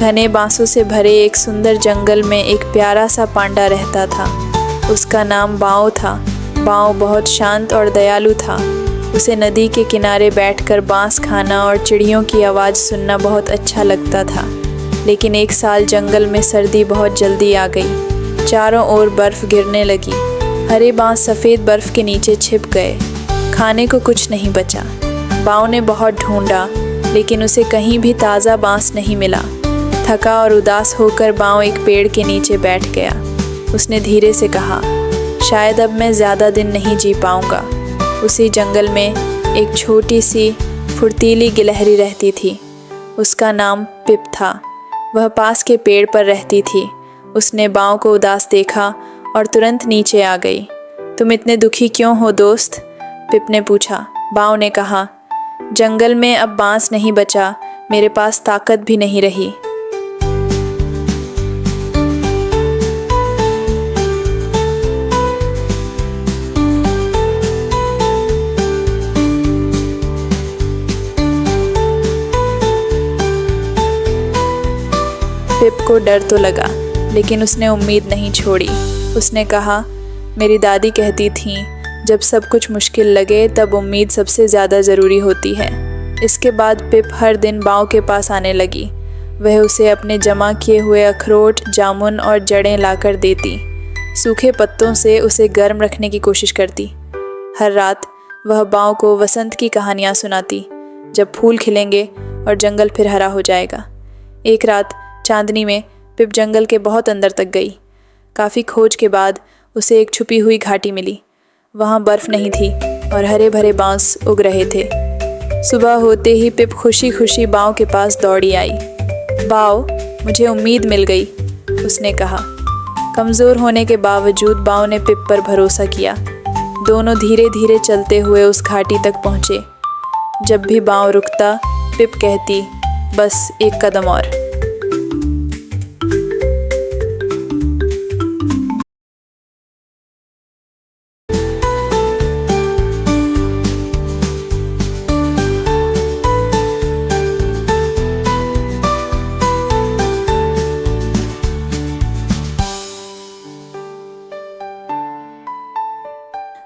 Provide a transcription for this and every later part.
घने बांसों से भरे एक सुंदर जंगल में एक प्यारा सा पांडा रहता था। उसका नाम बांव था। बांव बहुत शांत और दयालु था। उसे नदी के किनारे बैठकर बांस खाना और चिड़ियों की आवाज़ सुनना बहुत अच्छा लगता था। लेकिन एक साल जंगल में सर्दी बहुत जल्दी आ गई। चारों ओर बर्फ़ गिरने लगी। हरे बांस सफ़ेद बर्फ़ के नीचे छिप गए। खाने को कुछ नहीं बचा। बांव ने बहुत ढूंढा, लेकिन उसे कहीं भी ताज़ा बांस नहीं मिला। थका और उदास होकर बांव एक पेड़ के नीचे बैठ गया। उसने धीरे से कहा, शायद अब मैं ज़्यादा दिन नहीं जी पाऊँगा। उसी जंगल में एक छोटी सी फुर्तीली गिलहरी रहती थी। उसका नाम पिप था। वह पास के पेड़ पर रहती थी। उसने बांव को उदास देखा और तुरंत नीचे आ गई। तुम इतने दुखी क्यों हो दोस्त? पिप ने पूछा। बांव ने कहा, जंगल में अब बांस नहीं बचा, मेरे पास ताकत भी नहीं रही। पिप को डर तो लगा, लेकिन उसने उम्मीद नहीं छोड़ी। उसने कहा, मेरी दादी कहती थीं, जब सब कुछ मुश्किल लगे तब उम्मीद सबसे ज़्यादा ज़रूरी होती है। इसके बाद पिप हर दिन बांव के पास आने लगी। वह उसे अपने जमा किए हुए अखरोट, जामुन और जड़ें लाकर देती। सूखे पत्तों से उसे गर्म रखने की कोशिश करती। हर रात वह बांव को वसंत की कहानियाँ सुनाती, जब फूल खिलेंगे और जंगल फिर हरा हो जाएगा। एक रात चांदनी में पिप जंगल के बहुत अंदर तक गई। काफ़ी खोज के बाद उसे एक छुपी हुई घाटी मिली। वहाँ बर्फ़ नहीं थी और हरे भरे बांस उग रहे थे। सुबह होते ही पिप खुशी खुशी बांव के पास दौड़ी आई। बांव, मुझे उम्मीद मिल गई, उसने कहा। कमज़ोर होने के बावजूद बांव ने पिप पर भरोसा किया। दोनों धीरे धीरे चलते हुए उस घाटी तक पहुँचे। जब भी बांव रुकता, पिप कहती, बस एक कदम और।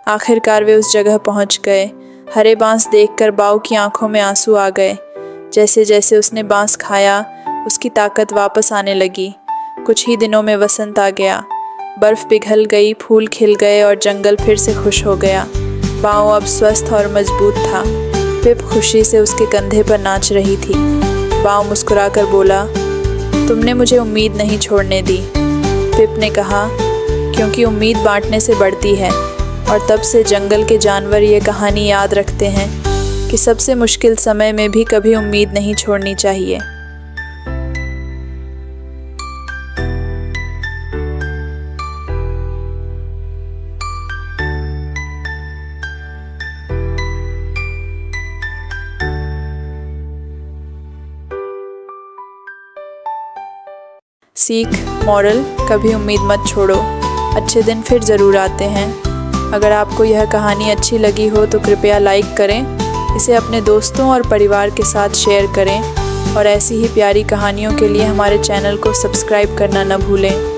आखिरकार वे उस जगह पहुंच गए। हरे बांस देखकर बांव की आंखों में आंसू आ गए। जैसे जैसे उसने बांस खाया, उसकी ताकत वापस आने लगी। कुछ ही दिनों में वसंत आ गया। बर्फ़ पिघल गई, फूल खिल गए और जंगल फिर से खुश हो गया। बांव अब स्वस्थ और मजबूत था। पिप खुशी से उसके कंधे पर नाच रही थी। बांव मुस्कुराकर बोला, तुमने मुझे उम्मीद नहीं छोड़ने दी। पिप ने कहा, क्योंकि उम्मीद बांटने से बढ़ती है। और तब से जंगल के जानवर ये कहानी याद रखते हैं कि सबसे मुश्किल समय में भी कभी उम्मीद नहीं छोड़नी चाहिए। सीख, मॉरल, कभी उम्मीद मत छोड़ो। अच्छे दिन फिर ज़रूर आते हैं। अगर आपको यह कहानी अच्छी लगी हो तो कृपया लाइक करें, इसे अपने दोस्तों और परिवार के साथ शेयर करें और ऐसी ही प्यारी कहानियों के लिए हमारे चैनल को सब्सक्राइब करना न भूलें।